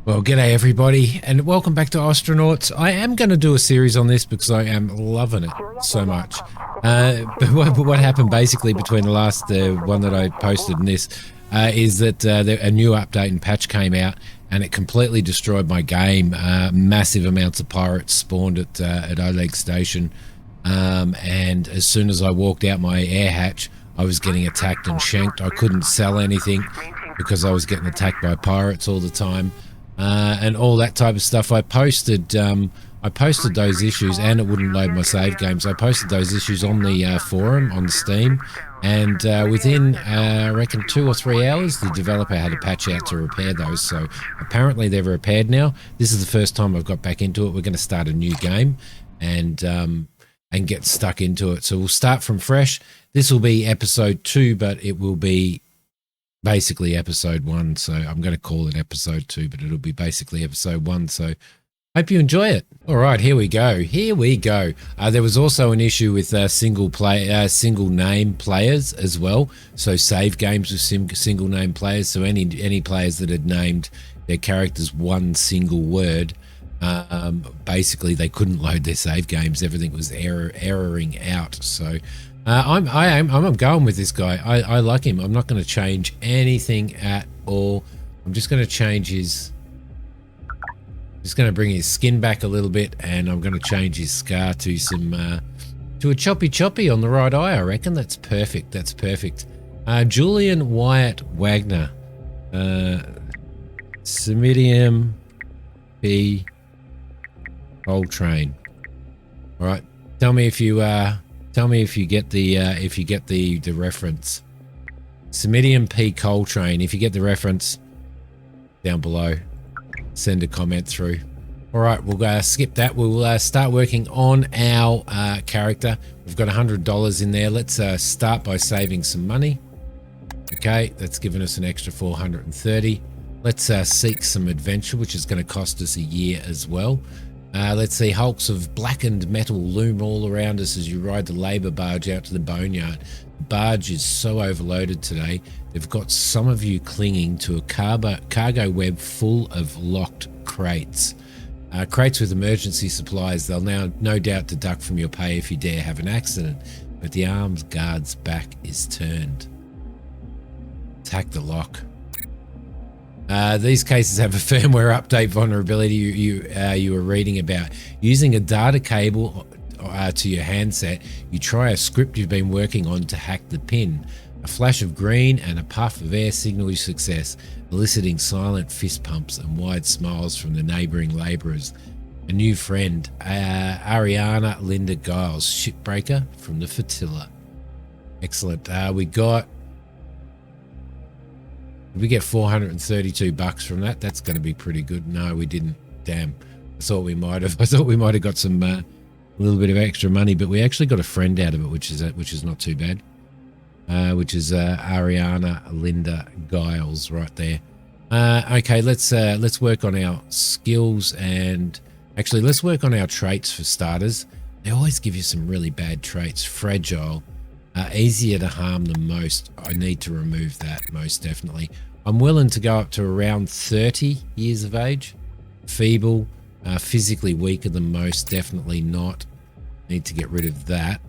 Well, g'day everybody, and welcome back to Ostranauts. I am going to do a series on this because I am loving it so much. But what happened basically between the last one that I posted and this is that a new update and patch came out, and it completely destroyed my game. Massive amounts of pirates spawned at Oleg Station, and as soon as I walked out my air hatch, I was getting attacked and shanked. I couldn't sell anything because I was getting attacked by pirates all the time. And all that type of stuff. I posted those issues, and it wouldn't load my save games. I posted those issues on the forum on Steam, and within I reckon 2 or 3 hours, the developer had a patch out to repair those. So apparently they're repaired now. This is the first time I've got back into it. We're going to start a new game and get stuck into it. So we'll start from fresh. This will be episode 2, but it will be basically episode 1, so I'm going to call it episode 2, but it'll be basically episode 1, so hope you enjoy it. All right, here we go. There was also an issue with single name players as well, so save games with single name players. So any players that had named their characters one single word, basically they couldn't load their save games. Everything was erroring out. So I'm going with this guy. I like him. I'm not going to change anything at all. I'm just going to change his. Just going to bring his skin back a little bit, and I'm going to change his scar to some to a choppy on the right eye. I reckon that's perfect. That's perfect. Julian Wyatt Wagner, Simidiom P Coltrane. All right. Tell me if you get the reference. Simidiom P Coltrane. If you get the reference, down below, send a comment through. All right, we'll skip that. We'll start working on our character. We've got $100 in there. Let's start by saving some money. Okay, that's given us an extra 430. Let's seek some adventure, which is going to cost us a year as well. Let's see, hulks of blackened metal loom all around us as you ride the labour barge out to the boneyard. The barge is so overloaded today, they've got some of you clinging to a cargo web full of locked crates. Crates with emergency supplies. They'll now no doubt deduct from your pay if you dare have an accident, but the armed guard's back is turned. Attack the lock. These cases have a firmware update vulnerability you were reading about. Using a data cable to your handset, you try a script you've been working on to hack the PIN. A flash of green and a puff of air signal your success, eliciting silent fist pumps and wide smiles from the neighbouring labourers. A new friend, Ariana Linda Giles, shipbreaker from the flotilla. Excellent. We get 432 bucks from that. That's going to be pretty good. No, we didn't. Damn. I thought we might have got some a little bit of extra money, but we actually got a friend out of it, which is not too bad. Which is Ariana Linda Giles right there. Okay, let's work on our skills, and actually let's work on our traits for starters. They always give you some really bad traits. Fragile, easier to harm than most. I need to remove that most definitely. I'm willing to go up to around 30 years of age. Feeble, physically weaker than most, definitely not. Need to get rid of that.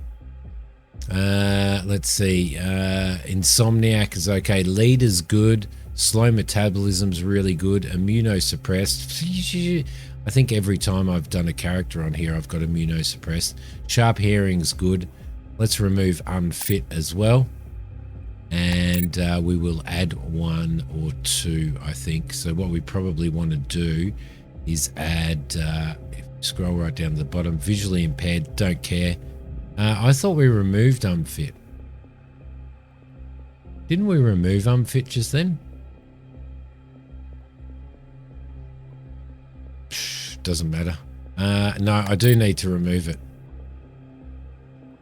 Let's see. Insomniac is okay. Leader's good. Slow metabolism's really good. Immunosuppressed. I think every time I've done a character on here, I've got immunosuppressed. Sharp hearing's good. Let's remove unfit as well. And we will add 1 or 2, I think. So what we probably want to do is add, if you scroll right down to the bottom, visually impaired, don't care. I thought we removed unfit. Didn't we remove unfit just then? Doesn't matter. No, I do need to remove it.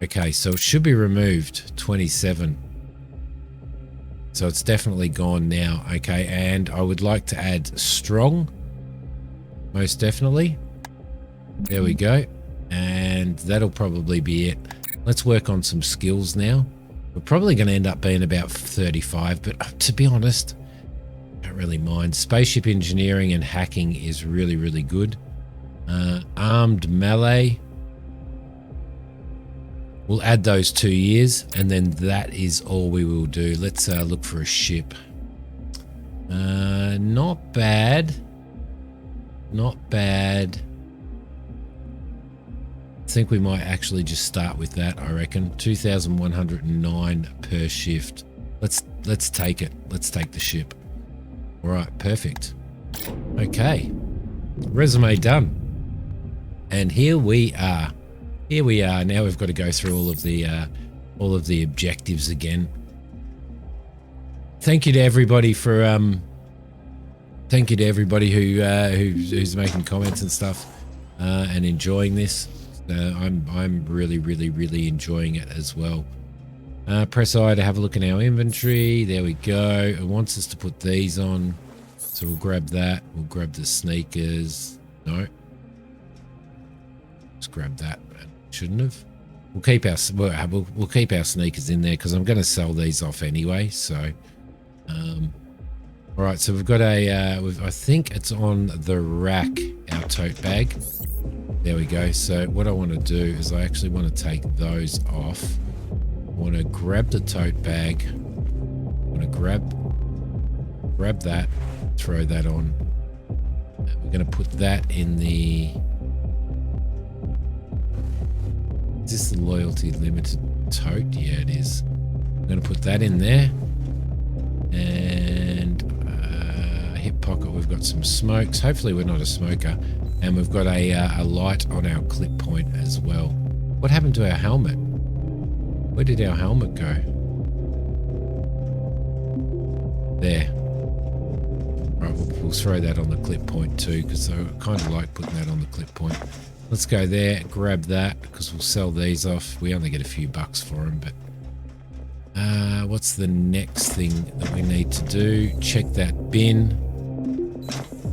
Okay, so it should be removed. 27. So it's definitely gone now. Okay, and I would like to add strong. Most definitely. There we go. And that'll probably be it. Let's work on some skills now. We're probably going to end up being about 35, but to be honest, I don't really mind. Spaceship engineering and hacking is really, really good. Armed melee. We'll add those 2 years, and then that is all we will do. Let's look for a ship. Not bad. Not bad. I think we might actually just start with that, I reckon. 2,109 per shift. Let's take it. Let's take the ship. All right, perfect. Okay. Resume done. And here we are. Here we are. Now we've got to go through all of the objectives again. Thank you to everybody for thank you to everybody who's making comments and stuff and enjoying this. I'm really enjoying it as well. Press I to have a look in our inventory. There we go. It wants us to put these on, so we'll grab that. We'll grab the sneakers. No, let's grab that. Shouldn't have. We'll keep our we'll keep our sneakers in there because I'm going to sell these off anyway. So, all right. So we've got a. I think it's on the rack. Our tote bag. There we go. So what I want to do is I actually want to take those off. I want to grab the tote bag. I want to grab that, throw that on. We're going to put that in the. Is this the loyalty limited tote? Yeah, it is. I'm going to put that in there. And hip pocket, we've got some smokes. Hopefully we're not a smoker. And we've got a light on our clip point as well. What happened to our helmet? Where did our helmet go? There. Right, we'll throw that on the clip point too, because I kind of like putting that on the clip point. Let's go there, grab that, because we'll sell these off. We only get a few bucks for them, but what's the next thing that we need to do? Check that bin.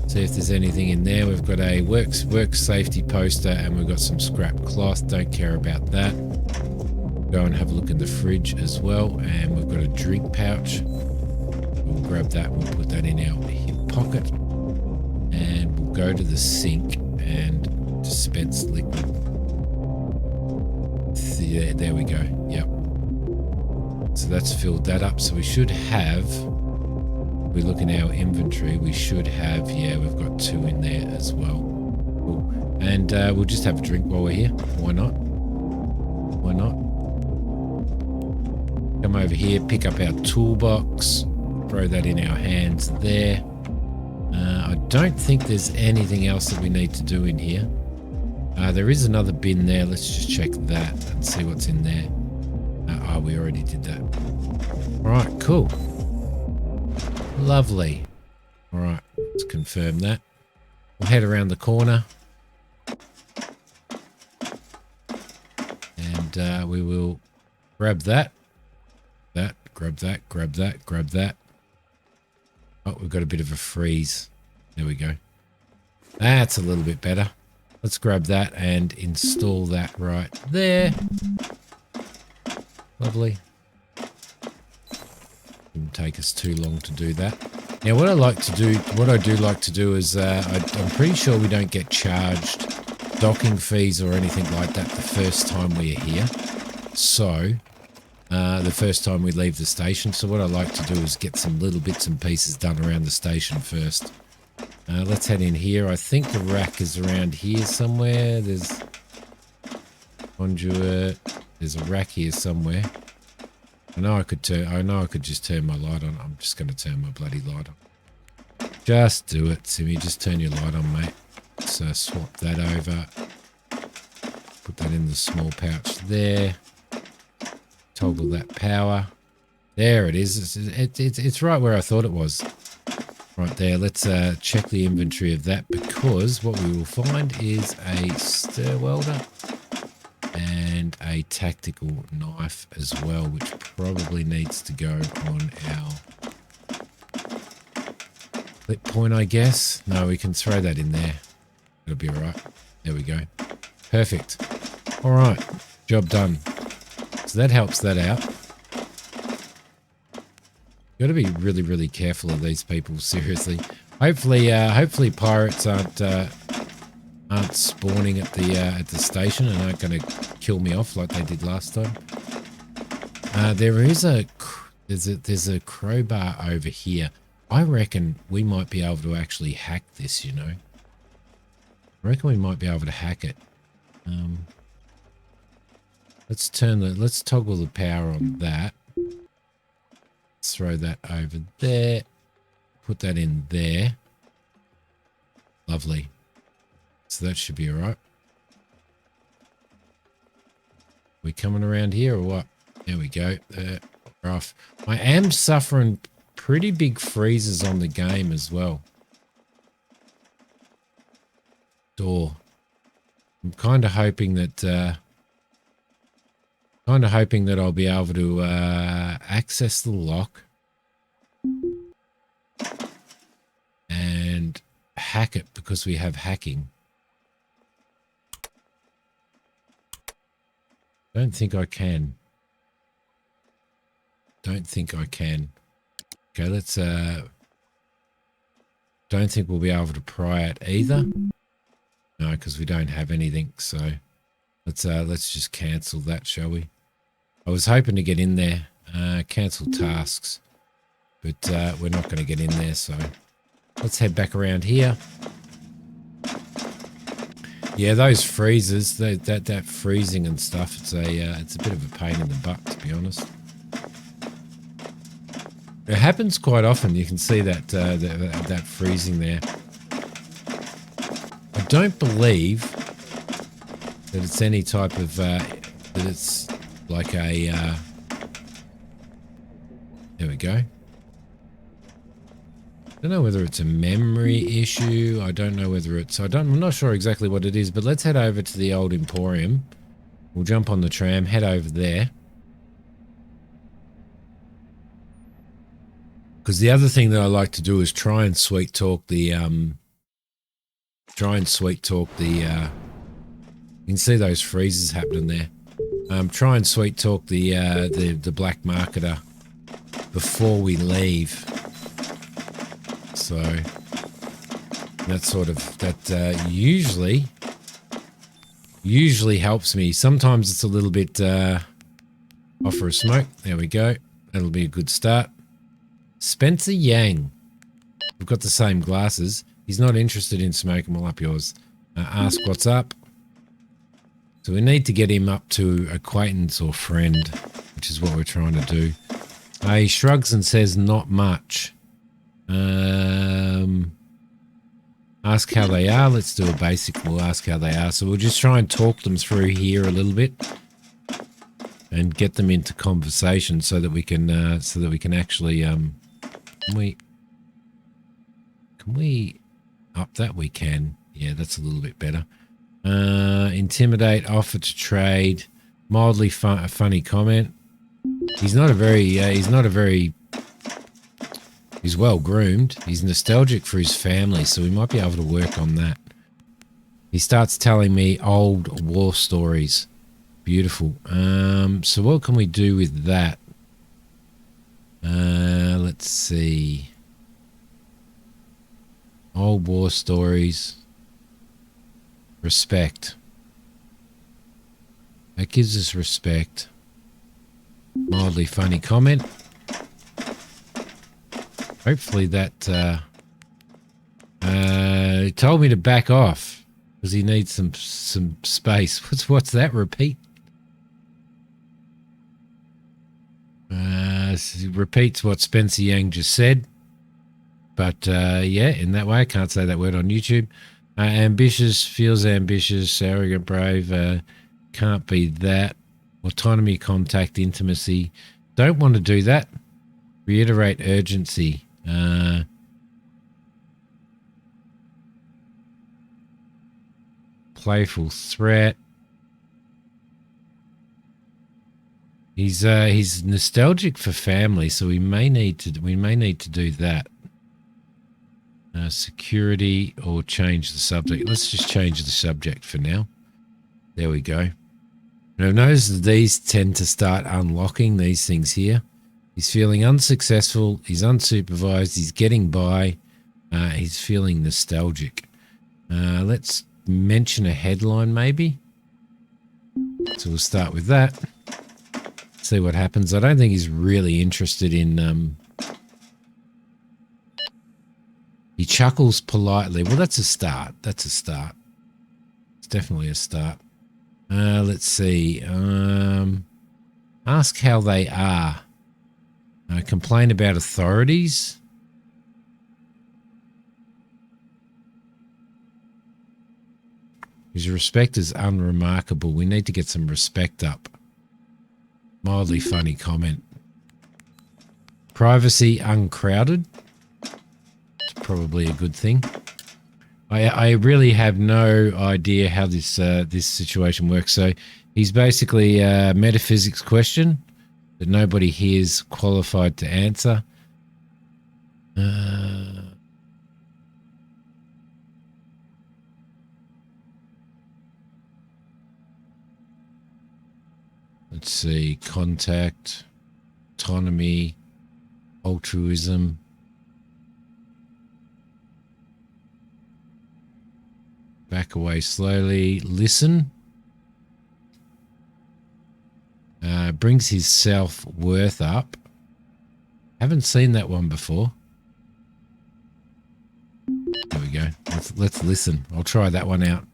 See if there's anything in there. We've got a work safety poster, and we've got some scrap cloth. Don't care about that. Go and have a look in the fridge as well, and we've got a drink pouch. We'll grab that. We'll put that in our hip pocket, and we'll go to the sink and dispense liquid. There we go. Yep. So that's filled that up. So we should have. We look in our inventory, we should have, yeah, we've got 2 in there as well. Cool. And we'll just have a drink while we're here. Why not? Why not? Come over here, pick up our toolbox, throw that in our hands there. I don't think there's anything else that we need to do in here. There is another bin there. Let's just check that and see what's in there. We already did that. All right, cool. Lovely. All right, let's confirm that. We'll head around the corner. And we will grab that. Grab that. Oh, we've got a bit of a freeze. There we go. That's a little bit better. Let's grab that and install that right there. Lovely. Didn't take us too long to do that. Now, what I do like to do is I'm pretty sure we don't get charged docking fees or anything like that the first time we're here. So, the first time we leave the station. So what I like to do is get some little bits and pieces done around the station first. Let's head in here. I think the rack is around here somewhere. There's conduit. There's a rack here somewhere. I know I could just turn my light on. I'm just going to turn my bloody light on. Just do it, Simi. Just turn your light on, mate. Let's swap that over. Put that in the small pouch there. Toggle that power. There it is. It's right where I thought it was. Right there. Let's check the inventory of that, because what we will find is a stir welder and a tactical knife as well, which probably needs to go on our clip point, I guess. No, we can throw that in there. It'll be all right. There we go. Perfect. All right. Job done. So that helps that out. Got to be really, really careful of these people. Seriously. Hopefully pirates aren't spawning at the station and aren't going to kill me off like they did last time. There's a crowbar over here. I reckon we might be able to actually hack this. You know. I reckon we might be able to hack it. Let's toggle the power on that. Let's throw that over there. Put that in there. Lovely. So that should be all right. We coming around here or what? There we go. We're off. I am suffering pretty big freezes on the game as well. Door. I'm kind of hoping that I'll be able to access the lock and hack it because we have hacking. Don't think I can. Okay, let's don't think we'll be able to pry it either. No, because we don't have anything, so let's just cancel that, shall we? I was hoping to get in there, cancel tasks, but we're not going to get in there, so let's head back around here. Yeah, those freezes, that freezing and stuff, it's a bit of a pain in the butt, to be honest. It happens quite often. You can see that freezing there. I don't believe that it's any type of that it's like a. There we go. I don't know whether it's a memory issue. I don't know whether it's. I'm not sure exactly what it is. But let's head over to the old Emporium. We'll jump on the tram, head over there. Because the other thing that I like to do is try and sweet talk the. You can see those freezes happening there. Try and sweet talk the black marketer before we leave. So that usually helps me. Sometimes it's a little bit offer a smoke. There we go. That'll be a good start. Spencer Yang. We've got the same glasses. He's not interested in smoking. Well, up yours. Ask what's up. So we need to get him up to acquaintance or friend, which is what we're trying to do. He shrugs and says not much. Ask how they are. Let's do a basic. We'll ask how they are. So we'll just try and talk them through here a little bit and get them into conversation so that we can actually can we up that? We can. Yeah, that's a little bit better. Intimidate, offer to trade, mildly funny comment. He's well groomed. He's nostalgic for his family, so we might be able to work on that. He starts telling me old war stories. Beautiful. So what can we do with that? Let's see. Old war stories. Respect. That gives us respect. Mildly funny comment. Hopefully that he told me to back off because he needs some space. What's that? Repeat. He repeats what Spencer Yang just said. But yeah, in that way, I can't say that word on YouTube. Ambitious, feels ambitious, arrogant, brave, can't be that. Autonomy, contact, intimacy. Don't want to do that. Reiterate urgency. Playful threat. He's nostalgic for family, so we may need to do that. Security or change the subject. Let's just change the subject for now. There we go. And I've noticed that these tend to start unlocking these things here. He's feeling unsuccessful. He's unsupervised. He's getting by. He's feeling nostalgic. Let's mention a headline maybe. So we'll start with that. See what happens. I don't think he's really interested in... He chuckles politely. Well, that's a start. That's a start. It's definitely a start. Let's see. Ask how they are. Complain about authorities. His respect is unremarkable. We need to get some respect up. Mildly funny comment. Privacy uncrowded. It's probably a good thing. I really have no idea how this this situation works. So he's basically a metaphysics question that nobody here is qualified to answer. Let's see, contact, autonomy, altruism. Back away slowly, listen. Brings his self-worth up. Haven't seen that one before. There we go. Let's listen. I'll try that one out.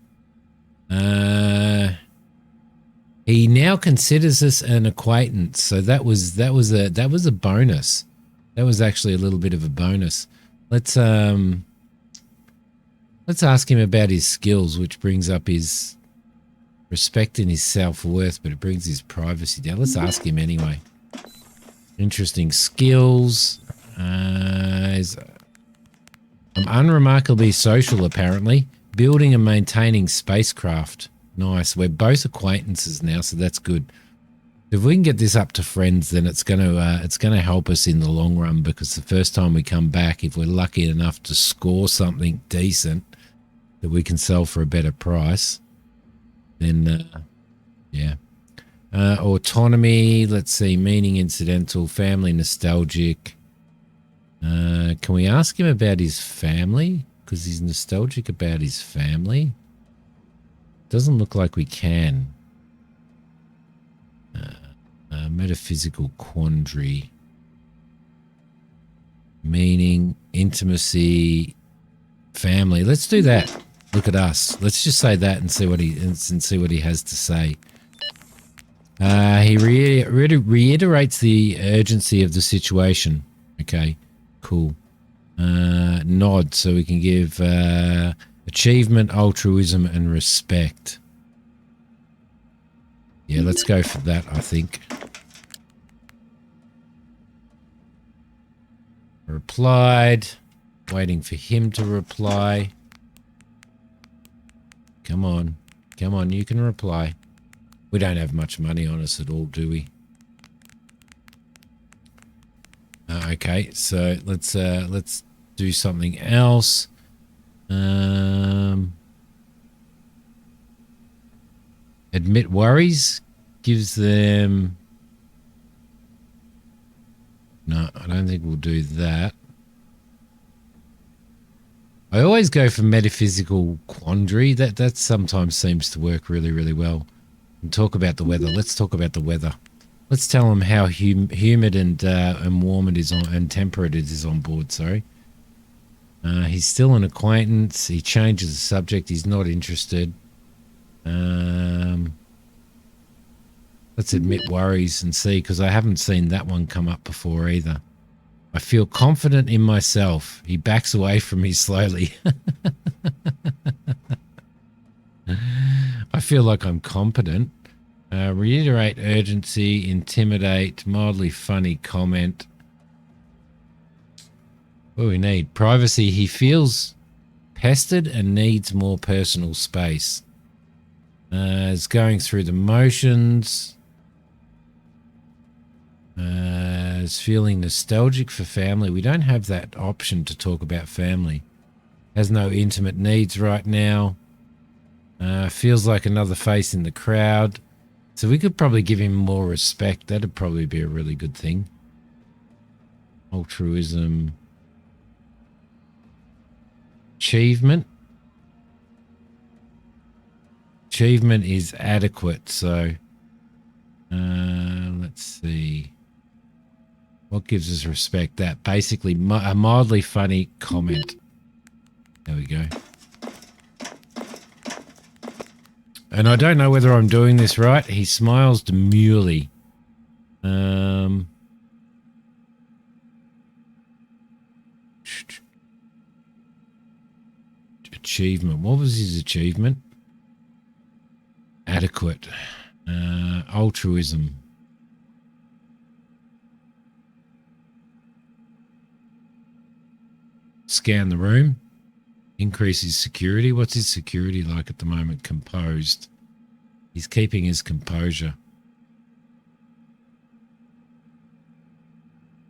He now considers us an acquaintance, so that was a bonus. That was actually a little bit of a bonus. Let's ask him about his skills, which brings up his respect and his self-worth, but it brings his privacy down. Let's ask him anyway. Interesting skills. I'm unremarkably social, apparently. Building and maintaining spacecraft. Nice. We're both acquaintances now, so that's good. If we can get this up to friends, then it's gonna help us in the long run, because the first time we come back, if we're lucky enough to score something decent that we can sell for a better price, then yeah. Autonomy. Let's see. Meaning incidental. Family nostalgic. Can we ask him about his family? Because he's nostalgic about his family. Doesn't look like we can. Metaphysical quandary. Meaning, intimacy, family. Let's do that. Look at us. Let's just say that and see what he has to say. He reiterates the urgency of the situation. Okay, cool. Nod, so we can give achievement, altruism, and respect. Yeah, let's go for that, I think. Replied. Waiting for him to reply. Come on. Come on, you can reply. We don't have much money on us at all, do we? Okay, so let's do something else. Admit worries. Gives them... No, I don't think we'll do that. I always go for metaphysical quandary. That sometimes seems to work really, really well. And talk about the weather. Let's talk about the weather. Let's tell them how humid and warm it is and temperate it is on board. Sorry. He's still an acquaintance. He changes the subject. He's not interested. Let's admit worries and see, because I haven't seen that one come up before either. I feel confident in myself. He backs away from me slowly. I feel like I'm competent. Reiterate urgency, intimidate, mildly funny comment. What do we need? Privacy. He feels pestered and needs more personal space. Is going through the motions. Is feeling nostalgic for family. We don't have that option to talk about family. Has no intimate needs right now. Feels like another face in the crowd. So we could probably give him more respect. That'd probably be a really good thing. Altruism. Achievement. Achievement is adequate, so let's see. What gives us respect? That basically a mildly funny comment. There we go. And I don't know whether I'm doing this right. He smiles demurely. Achievement. What was his achievement? Adequate. Altruism. Scan the room. Increase his security. What's his security like at the moment? Composed. He's keeping his composure.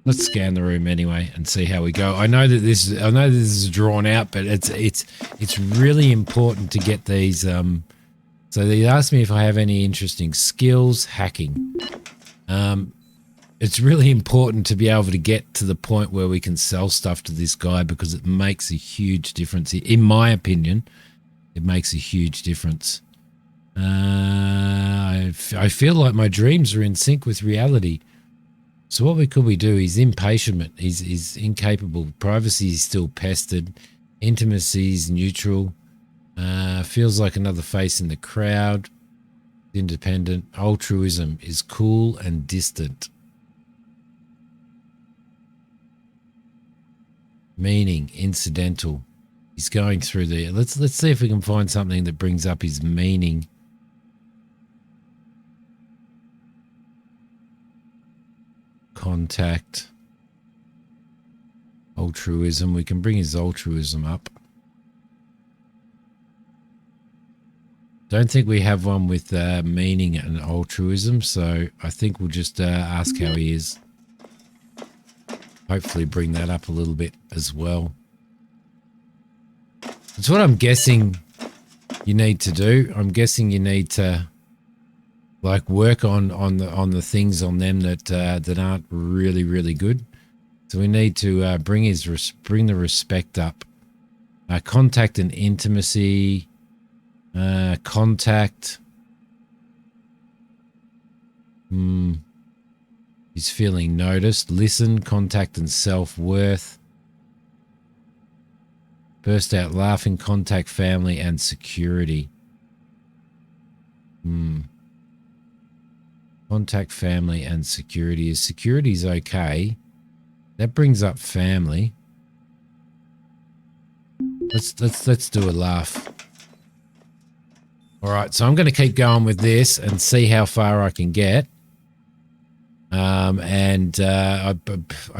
Let's scan the room anyway and see how we go. I know this is drawn out, but it's really important to get these. So they asked me if I have any interesting skills. Hacking. It's really important to be able to get to the point where we can sell stuff to this guy because it makes a huge difference. In my opinion, it makes a huge difference. I feel like my dreams are in sync with reality. So what could we do? He's impatient. He's incapable. Privacy is still pestered. Intimacy is neutral. Feels like another face in the crowd. Independent. Altruism is cool and distant. Meaning, incidental. He's going through the. Let's see if we can find something that brings up his meaning. Contact. Altruism. We can bring his altruism up. Don't think we have one with meaning and altruism, so I think we'll just ask how he is. Hopefully bring that up a little bit as well. That's what I'm guessing you need to do. I'm guessing you need to like work on the things on them that aren't really good. So we need to bring the respect up. Contact and intimacy. Contact. He's feeling noticed. Listen, contact and self-worth. Burst out laughing, contact, family and security. Contact, family and security. His security's okay. That brings up family. Let's do a laugh. All right, so I'm going to keep going with this and see how far I can get. I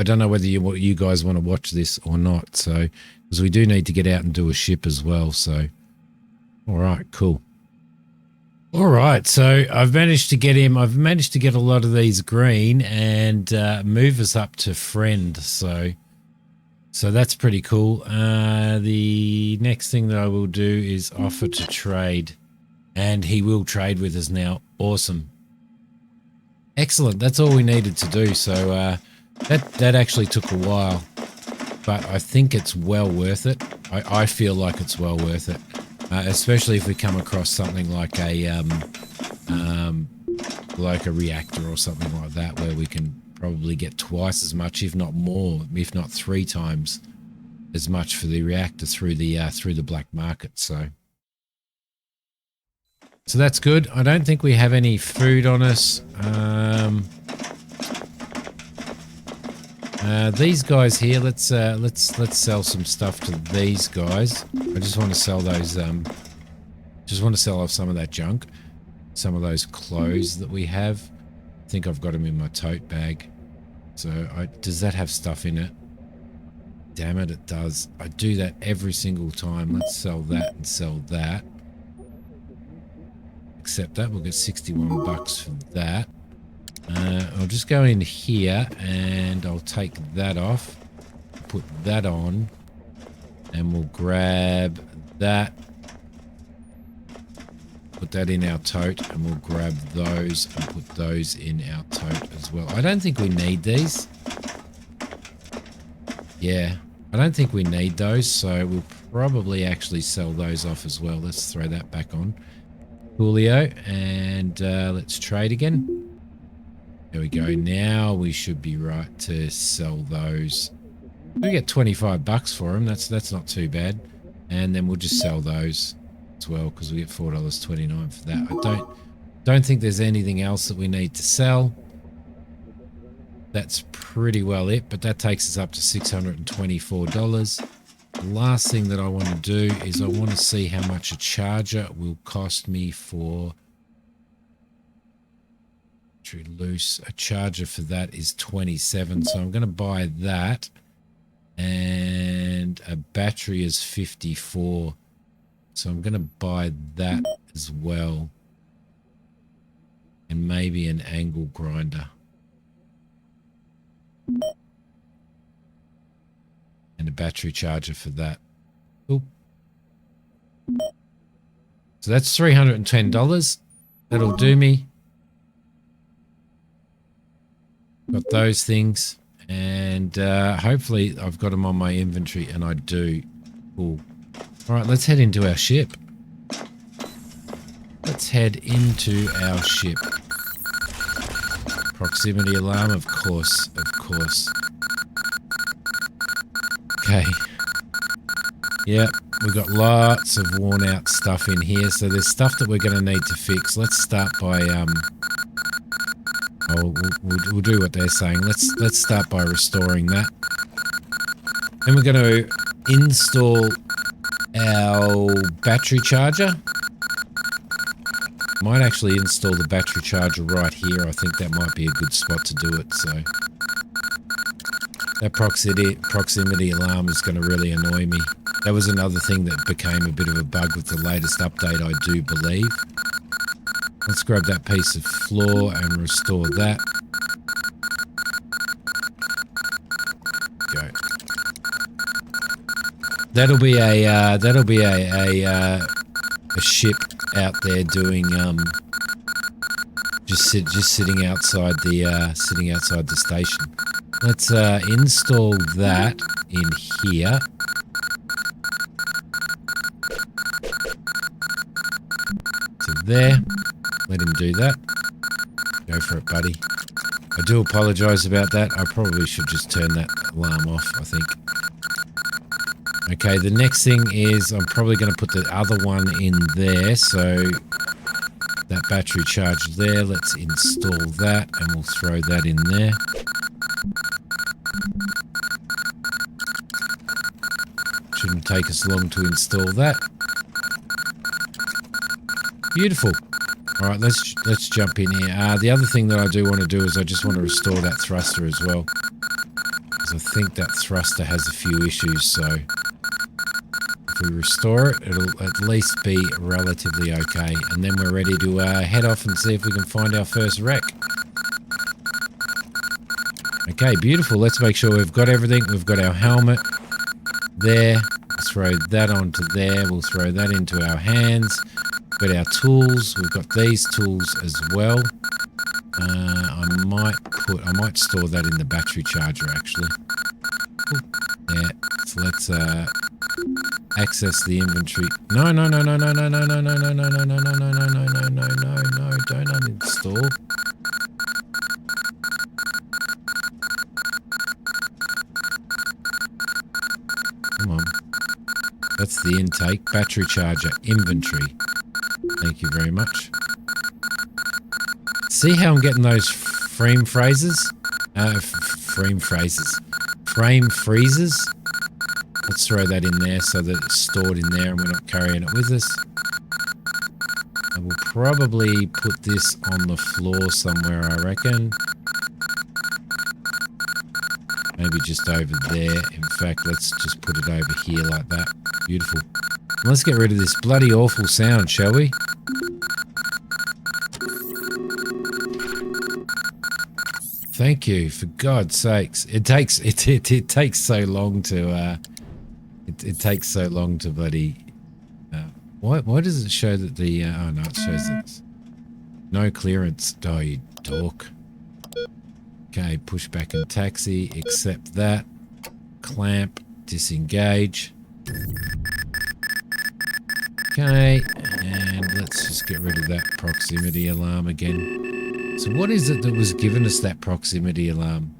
don't know whether you guys want to watch this or not. So, because we do need to get out and do a ship as well. So, all right, cool. All right, so I've managed to get him. I've managed to get a lot of these green and move us up to friend. So that's pretty cool. The next thing that I will do is offer to trade, and he will trade with us now. Awesome. Excellent. That's all we needed to do. So that actually took a while, but I think it's well worth it. I feel like it's well worth it, especially if we come across something like a reactor or something like that, where we can probably get twice as much, if not more, if not 3 times as much for the reactor through the black market. So that's good. I don't think we have any food on us. These guys here, let's sell some stuff to these guys. I just want to sell those. Just want to sell off some of that junk, some of those clothes that we have. I think I've got them in my tote bag. So does that have stuff in it? Damn it, it does. I do that every single time. Let's sell that and sell that. Accept that. We'll get 61 bucks for that. I'll just go in here and I'll take that off, put that on, and we'll grab that, put that in our tote, and we'll grab those and put those in our tote as well. I don't think we need these. Yeah, I don't think we need those, so we'll probably actually sell those off as well. Let's throw that back on. Coolio, and let's trade again. There we go. Now we should be right to sell those. We get 25 bucks for them. That's not too bad. And then we'll just sell those as well because we get $4.29 for that. I don't think there's anything else that we need to sell. That's pretty well it, but that takes us up to $624. The last thing that I want to do is I want to see how much a charger will cost me for loose. A charger for that is 27, so I'm going to buy that, and a battery is 54, so I'm going to buy that as well, and maybe an angle grinder. And a battery charger for that. Oop. So that's $310. That'll do me. Got those things. And hopefully I've got them on my inventory, and I do. Cool. All right, let's head into our ship. Let's head into our ship. Proximity alarm, of course, of course. Okay. Yep, we've got lots of worn out stuff in here, so there's stuff that we're going to need to fix. Let's start by we'll do what they're saying. Let's start by restoring that. Then we're going to install our battery charger. Might actually install the battery charger right here. I think that might be a good spot to do it. So that proximity alarm is going to really annoy me. That was another thing that became a bit of a bug with the latest update, I do believe. Let's grab that piece of floor and restore that. Go. That'll be a ship out there doing just sitting outside the station. Let's install that in here. So there. Let him do that. Go for it, buddy. I do apologize about that. I probably should just turn that alarm off, I think. Okay, the next thing is I'm probably going to put the other one in there. So that battery charge there, let's install that, and we'll throw that in there. Shouldn't take us long to install that. Beautiful. All right, let's jump in here. The other thing that I do want to do is I just want to restore that thruster as well, because I think that thruster has a few issues. So if we restore it, it'll at least be relatively okay, and then we're ready to head off and see if we can find our first wreck. Okay, beautiful. Let's make sure we've got everything. We've got our helmet there. Let's throw that onto there. We'll throw that into our hands. We've got our tools. We've got these tools as well. I might store that in the battery charger actually. Yeah. So let's access the inventory. No. Don't uninstall. Come on. That's the intake. Battery charger. Inventory. Thank you very much. See how I'm getting those frame freezes? Frame freezes. Let's throw that in there so that it's stored in there and we're not carrying it with us. And we'll probably put this on the floor somewhere, I reckon. Maybe just over there. In fact, let's just put it over here like that. Beautiful. Let's get rid of this bloody awful sound, shall we? Thank you, for God's sakes. It takes so long to it takes so long to bloody why does it show that the oh no, it shows that it's no clearance. Oh, you dork. Okay, push back and taxi, accept that. clamp, disengage. Okay, and let's just get rid of that proximity alarm again. So what is it that was giving us that proximity alarm?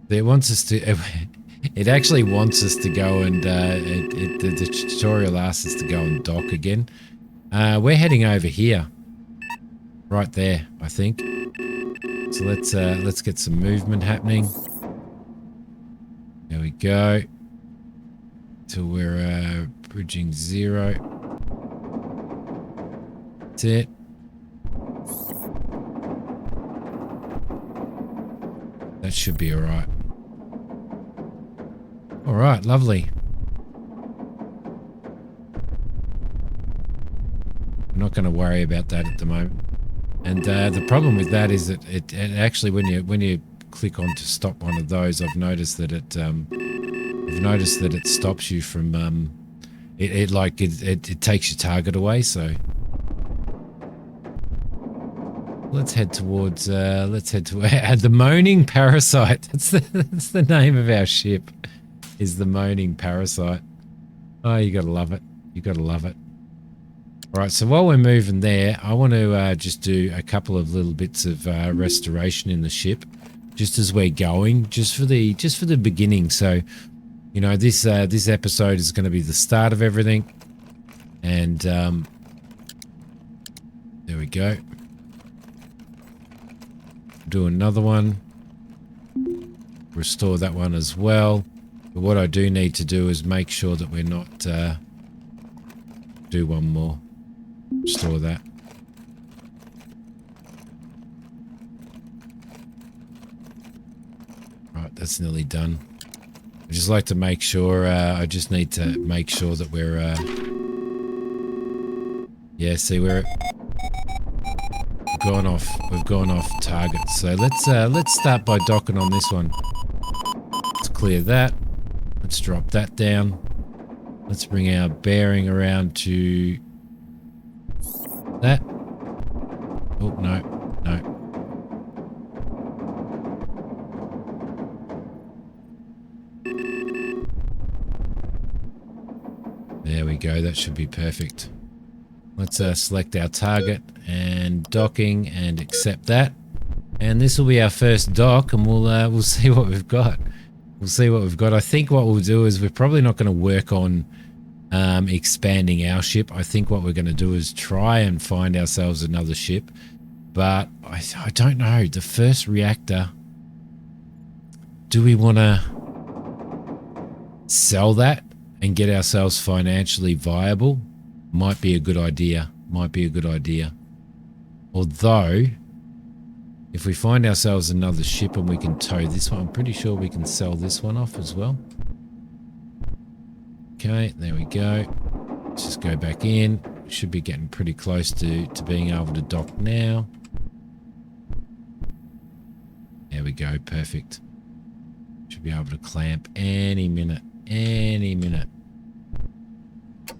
It wants us to... It actually wants us to go and... the tutorial asks us to go and dock again. We're heading over here. Right there, I think. So let's get some movement happening. There we go. Till we're bridging 0. That's it. That should be alright. Alright, lovely. I'm not going to worry about that at the moment. And the problem with that is that it actually, when you click on to stop one of those, I've noticed that it stops you from it takes your target away. So let's head towards the Moaning Parasite. That's the name of our ship. Is the Moaning Parasite. Oh, you gotta love it. You gotta love it. All right, so while we're moving there, I want to just do a couple of little bits of restoration in the ship, just as we're going, just for the beginning. So, you know, this episode is going to be the start of everything, and there we go. Do another one. Restore that one as well. But what I do need to do is make sure that we're not do one more. Restore that. Right, that's nearly done. I just like to make sure, I just need to make sure that we're, yeah, see, we've gone off target. So let's start by docking on this one. Let's clear that. Let's drop that down. Let's bring our bearing around to that. Oh, no. There we go. That should be perfect. Let's select our target and docking and accept that. And this will be our first dock, and we'll see what we've got. We'll see what we've got. I think what we'll do is we're probably not going to work on expanding our ship. I think what we're going to do is try and find ourselves another ship. But I don't know. The first reactor, do we want to sell that and get ourselves financially viable? Might be a good idea. Might be a good idea. Although, if we find ourselves another ship and we can tow this one, I'm pretty sure we can sell this one off as well. Okay, there we go. Let's just go back in. Should be getting pretty close to being able to dock now. There we go, perfect. Should be able to clamp any minute, any minute.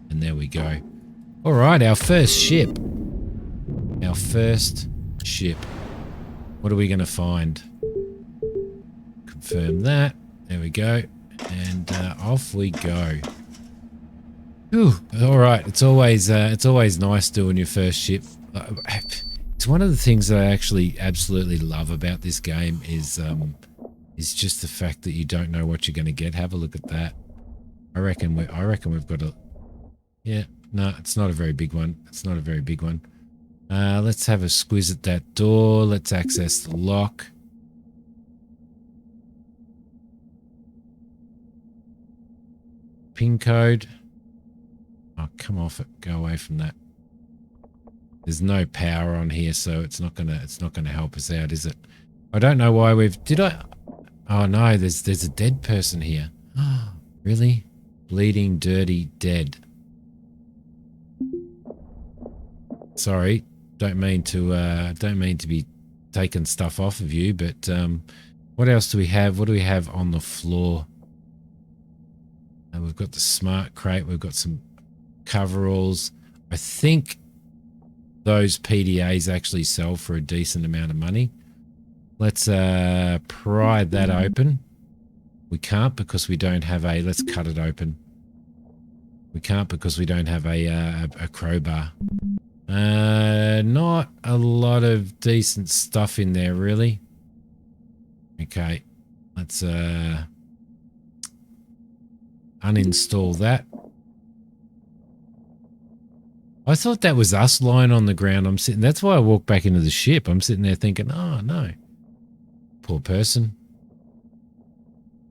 And there we go. All right, our first ship. Our first ship. What are we going to find? Confirm that. There we go. And off we go. Whew. All right. It's always nice doing your first ship. It's one of the things that I actually absolutely love about this game is just the fact that you don't know what you're going to get. Have a look at that. I reckon we've got a. Yeah. No, it's not a very big one. It's not a very big one. Let's have a squiz at that door. Let's access the lock. Pin code. Oh, come off it. Go away from that. There's no power on here, so it's not gonna help us out, is it? I don't know why oh no, there's a dead person here. Really? Bleeding, dirty, dead. Sorry, don't mean to be taking stuff off of you, but what else do we have? What do we have on the floor? We've got the smart crate. We've got some coveralls. I think those PDAs actually sell for a decent amount of money. Let's pry that open. We can't because we don't have a... Let's cut it open. We can't because we don't have a crowbar. Not a lot of decent stuff in there, really. Okay. Let's uninstall that. I thought that was us lying on the ground. I'm sitting... That's why I walked back into the ship. I'm sitting there thinking, oh, no. Poor person.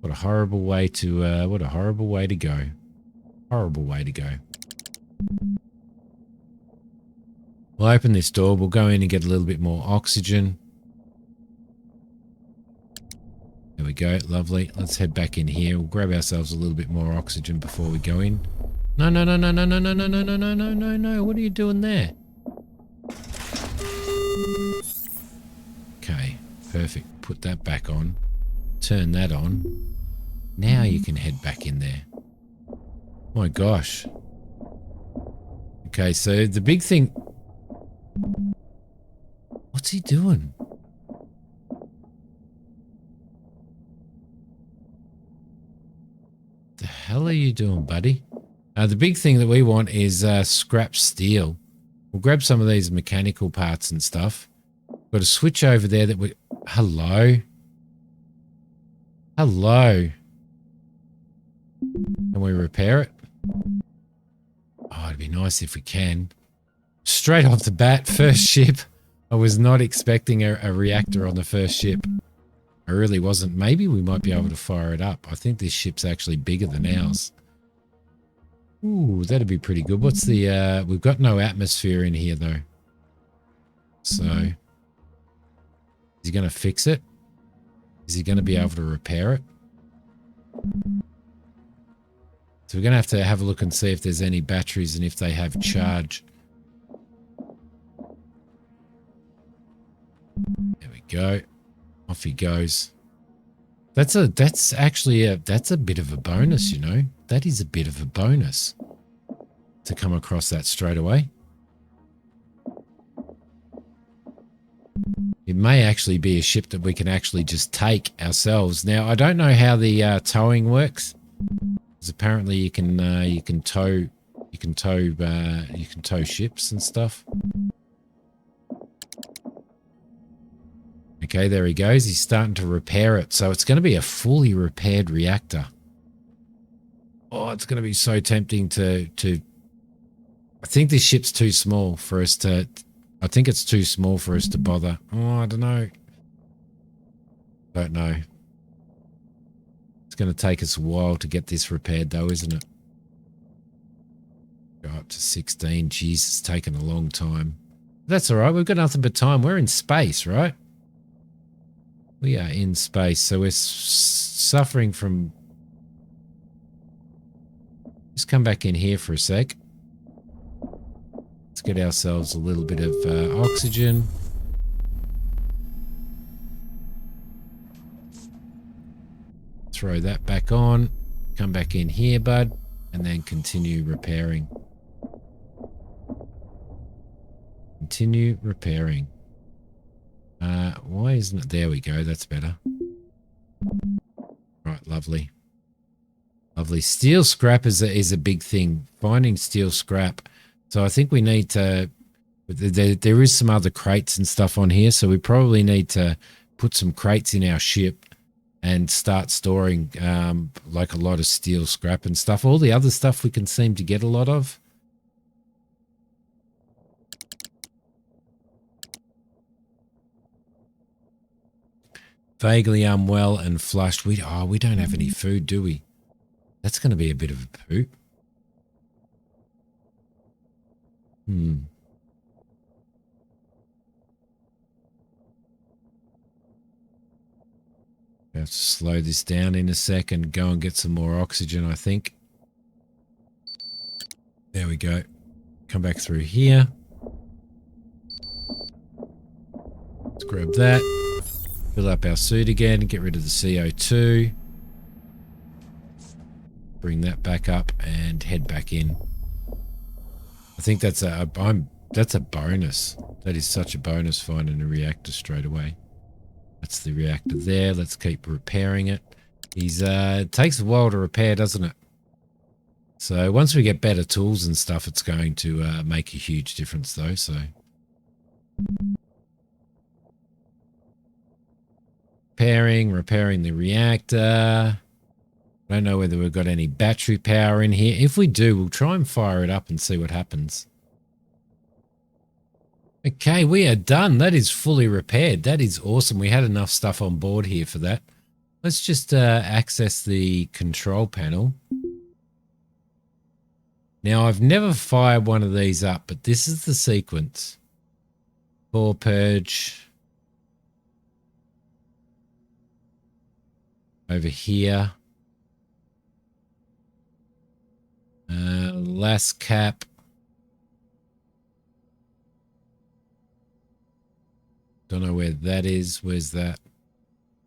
What a horrible way to... what a horrible way to go. Horrible way to go. We'll open this door. We'll go in and get a little bit more oxygen. There we go. Lovely. Let's head back in here. We'll grab ourselves a little bit more oxygen before we go in. No, no, no, no, no, no, no, no, no, no, no, no, no, no. What are you doing there? Okay. Perfect. Put that back on. Turn that on. Now you can head back in there. My gosh. Okay, so the big thing... What's he doing? The hell are you doing, buddy? The big thing that we want is scrap steel. We'll grab some of these mechanical parts and stuff. Got a switch over there that we... Hello? Hello? Can we repair it? Oh, it'd be nice if we can. Straight off the bat, first ship. I was not expecting a reactor on the first ship. I really wasn't. Maybe we might be able to fire it up. I think this ship's actually bigger than ours. Ooh, that'd be pretty good. What's the... we've got no atmosphere in here, though. So... Is he going to fix it? Is he going to be able to repair it? So we're going to have a look and see if there's any batteries and if they have charge. There we go. Off he goes. That's actually a bit of a bonus, you know. That is a bit of a bonus to come across that straight away. It may actually be a ship that we can actually just take ourselves. Now, I don't know how the towing works. Because apparently you can tow ships and stuff. Okay, there he goes. He's starting to repair it. So it's going to be a fully repaired reactor. Oh, it's going to be so tempting to... I think this ship's too small for us to... I think it's too small for us to bother. Oh, I don't know. Don't know. It's going to take us a while to get this repaired though, isn't it? Go up to 16. Jeez, it's taken a long time. That's all right. We've got nothing but time. We're in space, right? We are in space, so we're suffering from... Just come back in here for a sec. Let's get ourselves a little bit of oxygen. Throw that back on. Come back in here, bud. And then continue repairing. Continue repairing. Why isn't it? There we go. That's better. Right, lovely. Lovely. Steel scrap is a big thing. Finding steel scrap. So I think we need to... There is some other crates and stuff on here, so we probably need to put some crates in our ship and start storing like a lot of steel scrap and stuff. All the other stuff we can seem to get a lot of. Vaguely unwell and flushed. We don't have any food, do we? That's going to be a bit of a poop. We have to slow this down in a second. Go and get some more oxygen, I think. There we go. Come back through here. Let's grab that. Fill up our suit again. Get rid of the CO2. Bring that back up and head back in. I think that's I'm That's a bonus. That is such a bonus, finding a reactor straight away. That's the reactor there. Let's keep repairing it. It takes a while to repair, doesn't it? So once we get better tools and stuff, it's going to make a huge difference though, so. Repairing the reactor. I don't know whether we've got any battery power in here. If we do, we'll try and fire it up and see what happens. Okay, we are done. That is fully repaired. That is awesome. We had enough stuff on board here for that. Let's just access the control panel. Now, I've never fired one of these up, but this is the sequence. Core purge. Over here. Last cap. Don't know where that is. Where's that?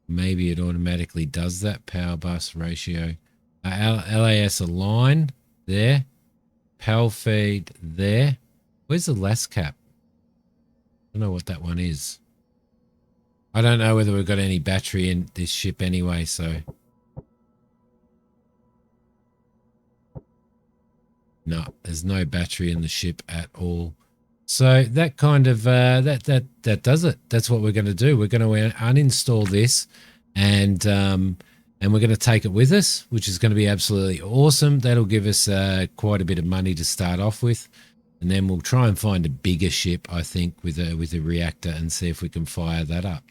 Maybe it automatically does that. Power bus ratio. LAS align there. PAL feed there. Where's the last cap? I don't know what that one is. I don't know whether we've got any battery in this ship anyway, so. No, there's no battery in the ship at all. So that kind of, that does it. That's what we're going to do. We're going to uninstall this and we're going to take it with us, which is going to be absolutely awesome. That'll give us quite a bit of money to start off with. And then we'll try and find a bigger ship, I think, with a reactor and see if we can fire that up.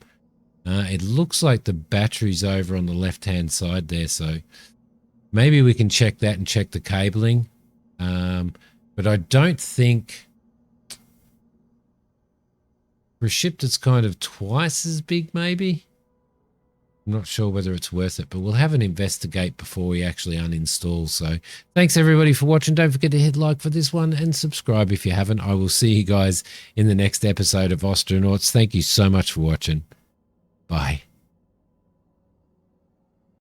It looks like the battery's over on the left-hand side there, so maybe we can check that and check the cabling. But I don't think... For a ship that's kind of twice as big, maybe? I'm not sure whether it's worth it, but we'll have an investigate before we actually uninstall. So thanks everybody for watching. Don't forget to hit like for this one and subscribe if you haven't. I will see you guys in the next episode of Ostranauts. Thank you so much for watching. Bye.